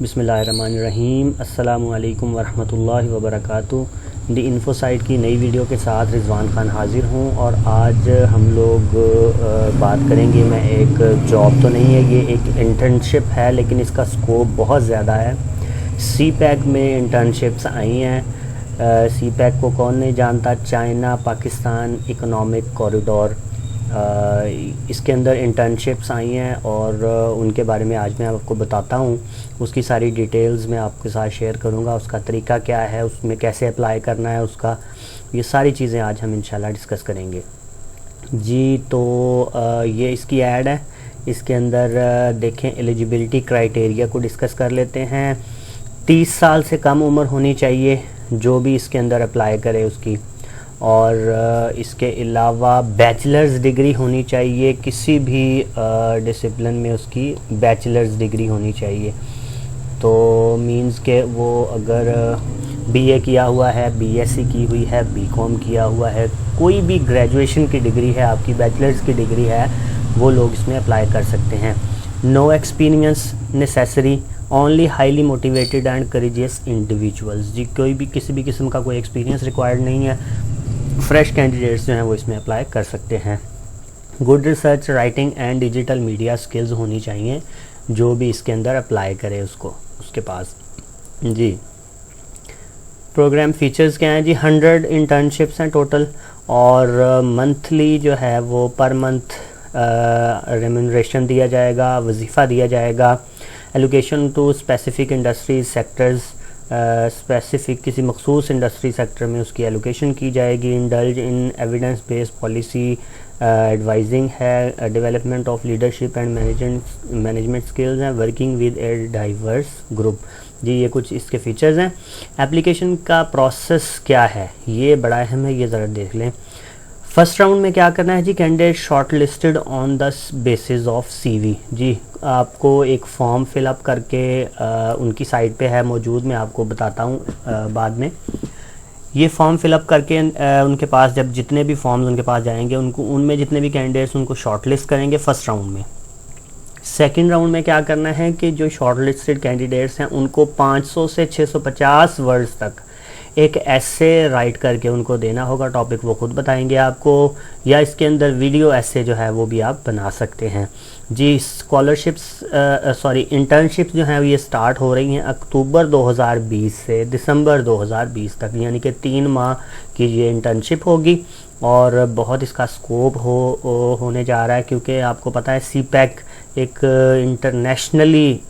बिस्मिल्लाहिर्रहमानिर्रहीम। अस्सलामुअलैकुम वरहमतुल्लाहि वबरकातुहू। दी इन्फो साइट की नई वीडियो के साथ रिजवान खान हाज़िर हूँ और आज हम लोग बात करेंगे। मैं एक जॉब तो नहीं है, ये एक इंटर्नशिप है, लेकिन इसका स्कोप बहुत ज़्यादा है। सी पैक में इंटर्नशिप्स आई हैं। सी पैक को कौन नहीं जानता, चाइना पाकिस्तान इकोनॉमिक कॉरिडोर। इसके अंदर इंटर्नशिप्स आई हैं और उनके बारे में आज मैं आपको बताता हूँ। उसकी सारी डिटेल्स मैं आपके साथ शेयर करूँगा, उसका तरीका क्या है, उसमें कैसे अप्लाई करना है उसका, ये सारी चीज़ें आज हम इंशाल्लाह डिस्कस करेंगे जी। तो ये इसकी ऐड है। इसके अंदर देखें, एलिजिबिलिटी क्राइटेरिया को डिस्कस कर लेते हैं। 30 साल से कम उम्र होनी चाहिए जो भी इसके अंदर अप्लाई करे उसकी, और इसके अलावा बैचलर्स डिग्री होनी चाहिए, किसी भी डिसिप्लिन में उसकी बैचलर्स डिग्री होनी चाहिए। तो मींस के वो अगर बीए किया हुआ है, बीएससी की हुई है, बीकॉम किया हुआ है, कोई भी ग्रेजुएशन की डिग्री है, आपकी बैचलर्स की डिग्री है, वो लोग इसमें अप्लाई कर सकते हैं। No experience necessary, only highly motivated and courageous individuals जी। कोई भी किसी भी किस्म का कोई एक्सपीरियंस रिक्वायर्ड नहीं है, फ्रेश कैंडिडेट्स जो हैं वो इसमें अप्लाई कर सकते हैं। Good research writing and digital media skills होनी चाहिए जो भी इसके अंदर अप्लाई करे उसको, उसके पास जी। प्रोग्राम फीचर्स क्या हैं जी? 100 इंटर्नशिप्स हैं टोटल, और मंथली जो है वो पर मंथ रेम्यूनरेशन दिया जाएगा, वजीफ़ा दिया जाएगा। Allocation to specific industries sectors, specific किसी मखसूस इंडस्ट्री सेक्टर में उसकी एलोकेशन की जाएगी। Indulge in evidence based policy advising है, development of leadership and management skills हैं, working with a diverse group जी। ये कुछ इसके फीचर्स हैं। एप्लीकेशन का प्रोसेस क्या है, ये बड़ा अहम है, ये ज़रा देख लें। फर्स्ट राउंड में क्या करना है जी? Candidate short listed on the basis of CV जी। आपको एक फॉर्म फिलअप करके उनकी साइट पे है मौजूद, मैं आपको बताता हूँ बाद में। ये फॉर्म फिलअप करके उनके पास जब जितने भी फॉर्म्स उनके पास जाएंगे, उनको उनमें जितने भी कैंडिडेट्स उनको शॉर्ट लिस्ट करेंगे फर्स्ट राउंड में। सेकेंड राउंड में क्या करना है कि जो शॉर्ट लिस्टेड कैंडिडेट्स हैं उनको 500 से 650 वर्ड्स तक एक ऐसे राइट करके उनको देना होगा। टॉपिक वो खुद बताएंगे आपको, या इसके अंदर वीडियो ऐसे जो है वो भी आप बना सकते हैं जी। इंटर्नशिप्स जो हैं ये स्टार्ट हो रही हैं अक्टूबर 2020 से दिसंबर 2020 तक, यानी कि 3 माह की ये इंटर्नशिप होगी। और बहुत इसका स्कोप होने जा रहा है, क्योंकि आपको पता है सी पैक एक इंटरनेशनली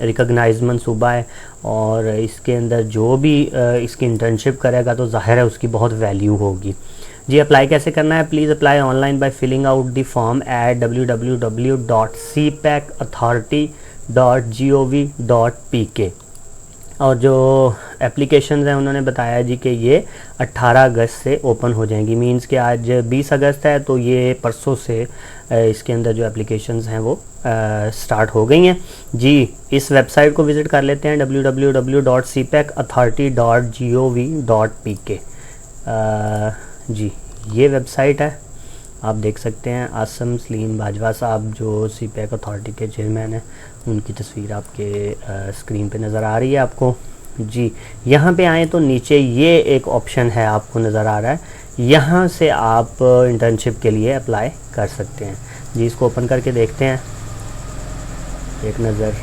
रिकॉग्नाइज मनसूबा है, और इसके अंदर जो भी इसकी इंटर्नशिप करेगा तो जाहिर है उसकी बहुत वैल्यू होगी जी। अप्लाई कैसे करना है? Please apply online by filling out the form at www.cpacauthority.gov.pk। और जो एप्लीकेशंस हैं उन्होंने बताया जी कि ये 18 अगस्त से ओपन हो जाएंगी। मींस कि आज 20 अगस्त है, तो ये परसों से इसके अंदर जो एप्लीकेशंस हैं वो स्टार्ट हो गई हैं जी। इस वेबसाइट को विज़िट कर लेते हैं www.cpacauthority.gov.pk जी। ये वेबसाइट है, आप देख सकते हैं। आसम सलीम बाजवा साहब जो सी पैक अथॉरिटी के चेयरमैन हैं, उनकी तस्वीर आपके स्क्रीन पे नज़र आ रही है आपको जी। यहाँ पे आएँ तो नीचे ये एक ऑप्शन है आपको नज़र आ रहा है, यहाँ से आप इंटर्नशिप के लिए अप्लाई कर सकते हैं जी। इसको ओपन करके देखते हैं एक नज़र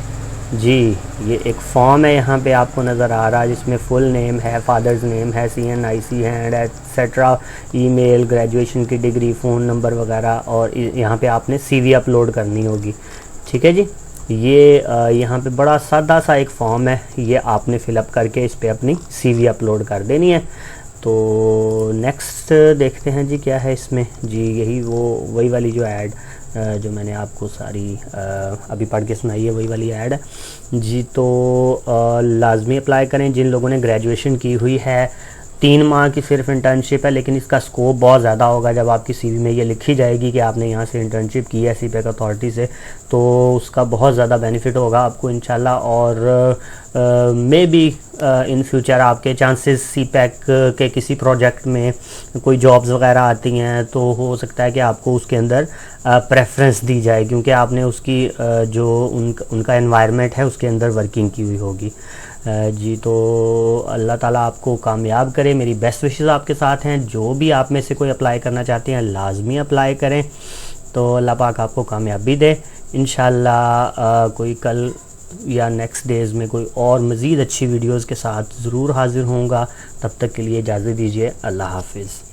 जी। ये एक फॉर्म है, यहाँ पे आपको नज़र आ रहा है, जिसमें फुल नेम है, फादर्स नेम है, CNIC है एंड एट्सेट्रा, ईमेल, ग्रेजुएशन की डिग्री, फ़ोन नंबर वगैरह, और यहाँ पे आपने CV अपलोड करनी होगी। ठीक है जी। ये यहाँ पे बड़ा सादा सा एक फॉर्म है, ये आपने फिलअप करके इस पर अपनी CV अपलोड कर देनी है। तो नेक्स्ट देखते हैं जी क्या है इसमें जी। यही वही वाली जो ऐड जो मैंने आपको सारी अभी पढ़ के सुनाई है, वही वाली ऐड है जी। तो लाजमी अप्लाई करें जिन लोगों ने ग्रेजुएशन की हुई है। 3 माह की सिर्फ इंटर्नशिप है, लेकिन इसका स्कोप बहुत ज़्यादा होगा। जब आपकी CV में ये लिखी जाएगी कि आपने यहाँ से इंटर्नशिप की है सी पैक अथॉरिटी से, तो उसका बहुत ज़्यादा बेनिफिट होगा आपको इंशाल्लाह। और मे बी इन फ्यूचर आपके चांसेस सी पैक के किसी प्रोजेक्ट में कोई जॉब्स वगैरह आती हैं तो हो सकता है कि आपको उसके अंदर प्रेफरेंस दी जाए, क्योंकि आपने उसकी जो उनका एनवायरनमेंट है उसके अंदर वर्किंग की हुई होगी। जी, तो अल्लाह ताला आपको कामयाब करे। मेरी बेस्ट विशेस आपके साथ हैं। जो भी आप में से कोई अप्लाई करना चाहते हैं लाजमी अप्लाई करें, तो अल्लाह पाक आपको कामयाबी दे इंशाल्लाह। कोई कल या नेक्स्ट डेज़ में कोई और मज़ीद अच्छी वीडियोज़ के साथ ज़रूर हाज़िर होऊंगा। तब तक के लिए इजाज़त दीजिए। अल्लाह हाफिज़।